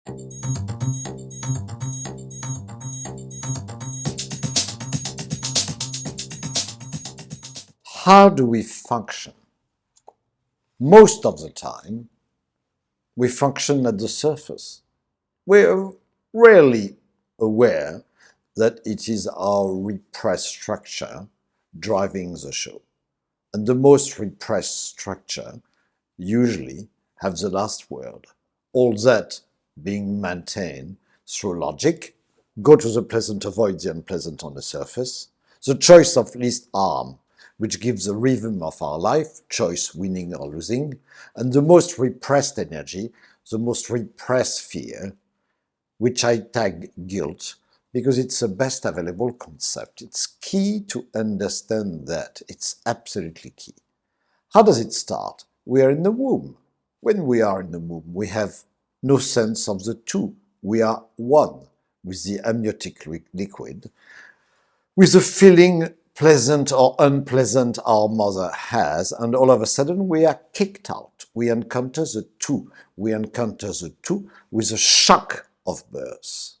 How do we function? Most of the time, we function at the surface. We're rarely aware that it is our repressed structure driving the show. And the most repressed structure usually have the last word. All that being maintained through logic, go to the pleasant, avoid the unpleasant on the surface, the choice of least harm, which gives the rhythm of our life, choice winning or losing, and the most repressed energy, the most repressed fear, which I tag guilt, because it's the best available concept. It's key to understand that. It's absolutely key. How does it start? We are in the womb. When we are in the womb, we have no sense of the two. We are one with the amniotic liquid, with the feeling pleasant or unpleasant our mother has, and all of a sudden we are kicked out. We encounter the two. We encounter the two with a shock of birth.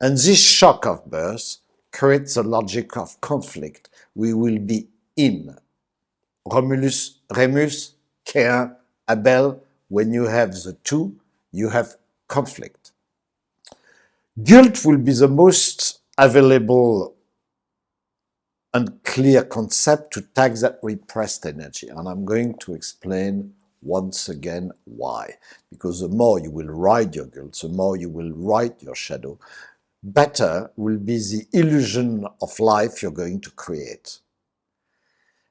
And this shock of birth creates a logic of conflict. We will be in. Romulus, Remus, Cain, Abel, when you have the two, you have conflict. Guilt will be the most available and clear concept to tag that repressed energy. And I'm going to explain once again why. Because the more you will ride your guilt, the more you will ride your shadow, better will be the illusion of life you're going to create.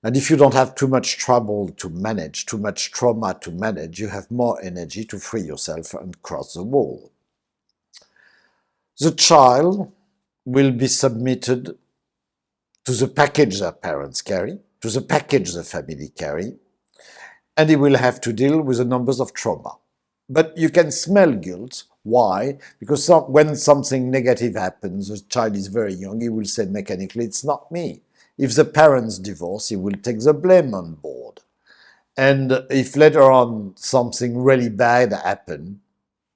And if you don't have too much trouble to manage, too much trauma to manage, you have more energy to free yourself and cross the wall. The child will be submitted to the package their parents carry, to the package the family carry, and he will have to deal with the numbers of trauma. But you can smell guilt. Why? Because when something negative happens, the child is very young, he will say mechanically, it's not me. If the parents divorce, he will take the blame on board. And if later on something really bad happens,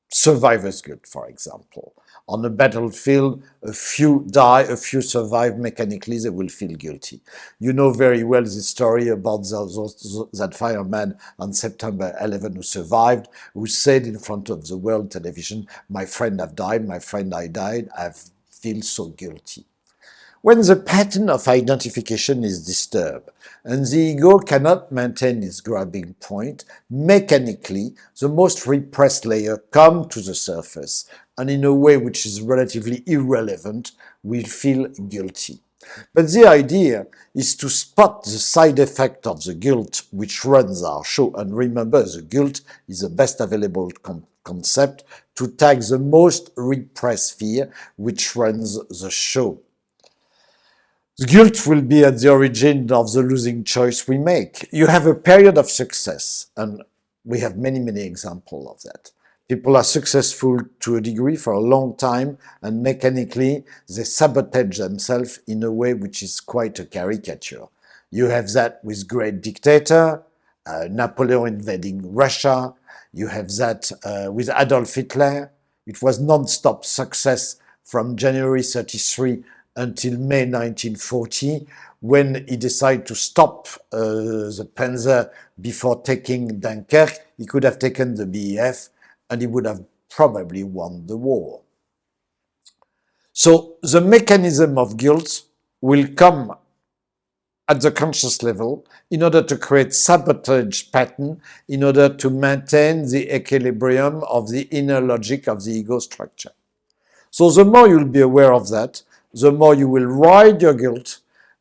survivor's guilt, for example. On a battlefield, a few die, a few survive, mechanically they will feel guilty. You know very well the story about that fireman on September 11 who survived, who said in front of the world television, my friend have died, my friend I died, I feel so guilty. When the pattern of identification is disturbed and the ego cannot maintain its grabbing point, mechanically, the most repressed layer comes to the surface, and in a way which is relatively irrelevant, we feel guilty. But the idea is to spot the side effect of the guilt which runs our show, and remember, the guilt is the best available concept to tag the most repressed fear which runs the show. The guilt will be at the origin of the losing choice we make. You have a period of success, and we have many, many examples of that. People are successful to a degree for a long time, and mechanically they sabotage themselves in a way which is quite a caricature. You have that with great dictator, Napoleon invading Russia. You have that with Adolf Hitler. It was non-stop success from January 33 until May 1940, when he decided to stop the Panzer before taking Dunkirk. He could have taken the BEF, and he would have probably won the war. So the mechanism of guilt will come at the conscious level in order to create sabotage pattern, in order to maintain the equilibrium of the inner logic of the ego structure. So the more you'll be aware of that, the more you will ride your guilt,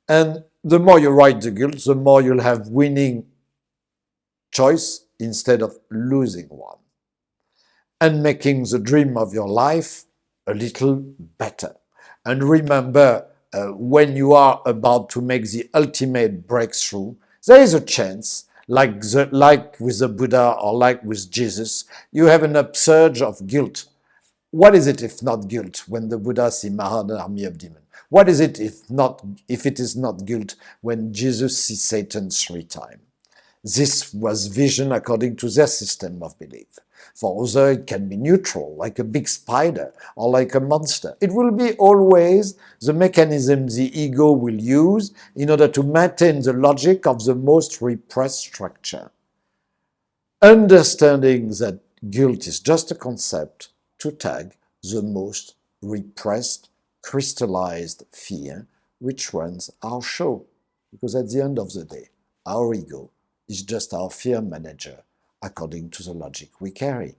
and the more you ride the guilt, the more you'll have winning choice instead of losing one, and making the dream of your life a little better. And remember, when you are about to make the ultimate breakthrough, there is a chance, like with the Buddha or like with Jesus, you have an upsurge of guilt. What is it if not guilt when the Buddha sees an army of demons? What is it if it is not guilt when Jesus sees Satan 3 times? This was vision according to their system of belief. For others, it can be neutral, like a big spider or like a monster. It will be always the mechanism the ego will use in order to maintain the logic of the most repressed structure. Understanding that guilt is just a concept to tag the most repressed, crystallized fear which runs our show. Because at the end of the day, our ego is just our fear manager according to the logic we carry.